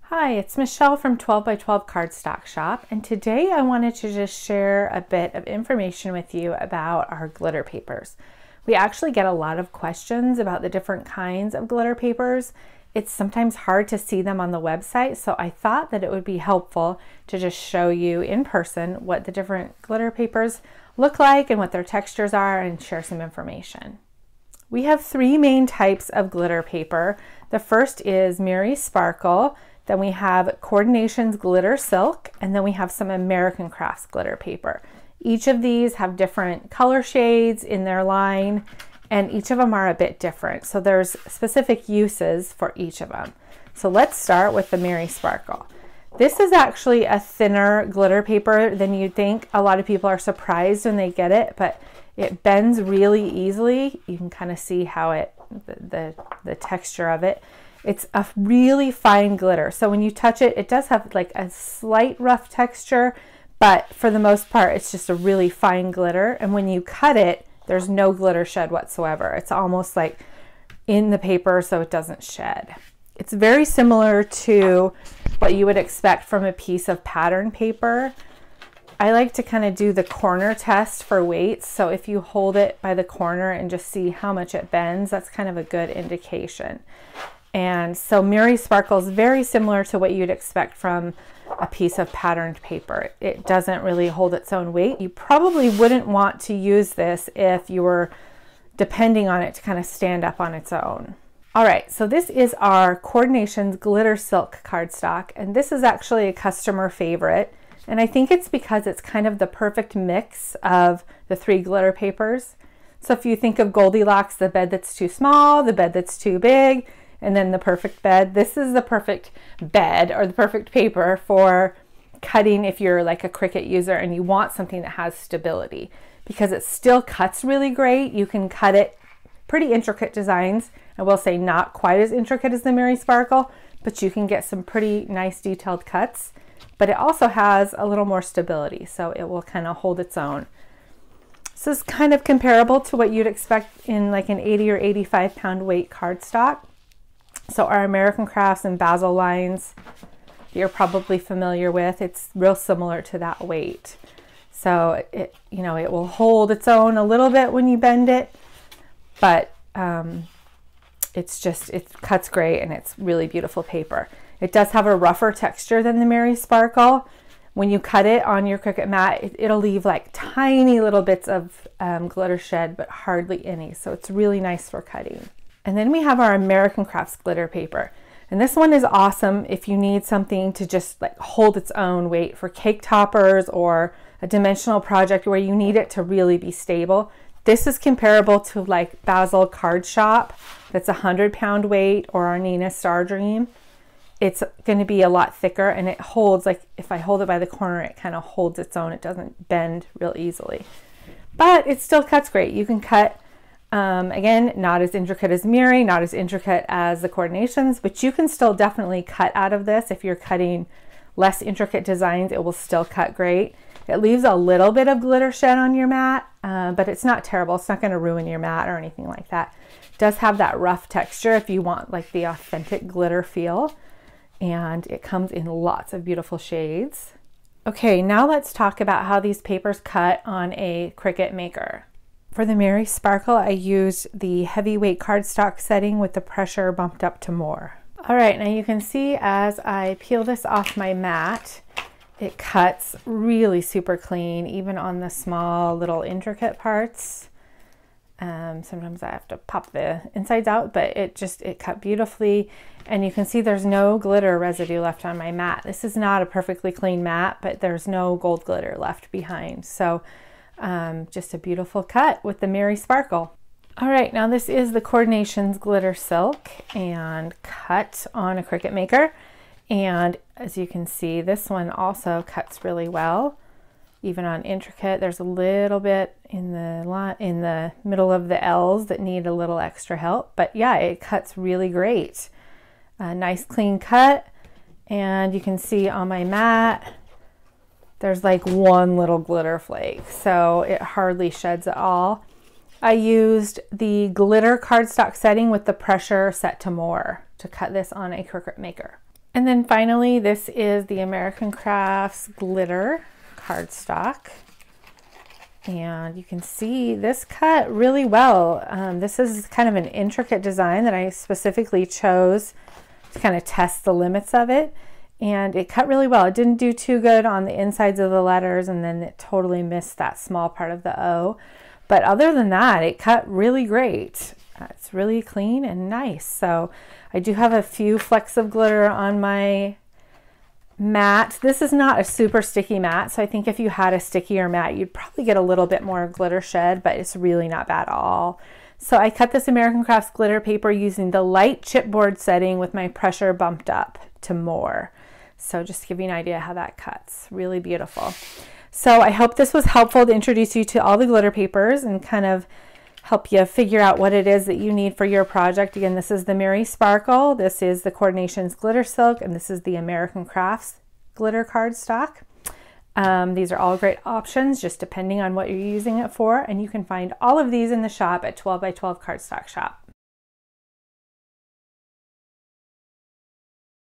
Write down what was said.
Hi, it's Michelle from 12 by 12 Cardstock Shop, and today I wanted to just share a bit of information with you about our glitter papers. We actually get a lot of questions about the different kinds of glitter papers. It's sometimes hard to see them on the website, so I thought that it would be helpful to just show you in person what the different glitter papers look like and what their textures are and share some information. We have three main types of glitter paper. The first is Mary Sparkle. Then we have Coordinations Glitter Silk, and then we have some American Crafts glitter paper. Each of these have different color shades in their line, and each of them are a bit different. So there's specific uses for each of them. So let's start with the Mary Sparkle. This is actually a thinner glitter paper than you'd think. A lot of people are surprised when they get it, but it bends really easily. You can kind of see how the texture of it. It's a really fine glitter. So when you touch it, it does have like a slight rough texture, but for the most part, it's just a really fine glitter. And when you cut it, there's no glitter shed whatsoever. It's almost like in the paper, so it doesn't shed. It's very similar to what you would expect from a piece of pattern paper. I like to kind of do the corner test for weights. So if you hold it by the corner and just see how much it bends, that's kind of a good indication. And so Mary Sparkle is very similar to what you'd expect from a piece of patterned paper. It doesn't really hold its own weight. You probably wouldn't want to use this if you were depending on it to kind of stand up on its own. All right, so this is our Coordinations Glitter Silk cardstock, and this is actually a customer favorite. And I think it's because it's kind of the perfect mix of the three glitter papers. So if you think of Goldilocks, the bed that's too small, the bed that's too big, and then the perfect bed. This is the perfect bed or the perfect paper for cutting if you're like a Cricut user and you want something that has stability, because it still cuts really great. You can cut it pretty intricate designs. I will say not quite as intricate as the Mary Sparkle, but you can get some pretty nice detailed cuts. But it also has a little more stability, so it will kind of hold its own. So it's kind of comparable to what you'd expect in like an 80 or 85 pound weight cardstock. So our American Crafts and Basil lines you're probably familiar with, it's real similar to that weight. So it will hold its own a little bit when you bend it, but it cuts great and it's really beautiful paper. It does have a rougher texture than the Mary Sparkle. When you cut it on your Cricut mat, it'll leave like tiny little bits of glitter shed, but hardly any. So it's really nice for cutting. And then we have our American Crafts glitter paper. And this one is awesome if you need something to just like hold its own weight for cake toppers or a dimensional project where you need it to really be stable. This is comparable to like Basil Card Shop, that's 100 pound weight, or our Nina Star Dream. It's going to be a lot thicker and it holds, like if I hold it by the corner, it kind of holds its own. It doesn't bend real easily, but it still cuts great. You can cut again, not as intricate as Mary, not as intricate as the Coordinations, but you can still definitely cut out of this. If you're cutting less intricate designs, it will still cut great. It leaves a little bit of glitter shed on your mat, but it's not terrible. It's not going to ruin your mat or anything like that. It does have that rough texture if you want like the authentic glitter feel, and it comes in lots of beautiful shades. Okay, now let's talk about how these papers cut on a Cricut Maker. For the Mary Sparkle, I used the heavyweight cardstock setting with the pressure bumped up to more. All right, now you can see as I peel this off my mat, it cuts really super clean, even on the small little intricate parts. Sometimes I have to pop the insides out, but it cut beautifully. And you can see there's no glitter residue left on my mat. This is not a perfectly clean mat, but there's no gold glitter left behind. So just a beautiful cut with the Mary Sparkle. All right, now this is the Coordinations Glitter Silk and cut on a Cricut Maker. And as you can see, this one also cuts really well, even on intricate. There's a little bit in the middle of the L's that need a little extra help, but yeah, it cuts really great. A nice clean cut, and you can see on my mat, there's like one little glitter flake, so it hardly sheds at all. I used the glitter cardstock setting with the pressure set to more to cut this on a Cricut Maker. And then finally, this is the American Crafts glitter cardstock. And you can see this cut really well. This is kind of an intricate design that I specifically chose to kind of test the limits of it. And it cut really well. It didn't do too good on the insides of the letters, and then it totally missed that small part of the O. But other than that, it cut really great. It's really clean and nice. So I do have a few flecks of glitter on my mat. This is not a super sticky mat, so I think if you had a stickier mat, you'd probably get a little bit more glitter shed, but it's really not bad at all. So I cut this American Crafts glitter paper using the light chipboard setting with my pressure bumped up to more. So just to give you an idea how that cuts. Really beautiful. So I hope this was helpful to introduce you to all the glitter papers and kind of help you figure out what it is that you need for your project. Again, this is the Mary Sparkle, this is the Coordinations Glitter Silk, and this is the American Crafts glitter cardstock. These are all great options, just depending on what you're using it for, and you can find all of these in the shop at 12 by 12 Cardstock Shop.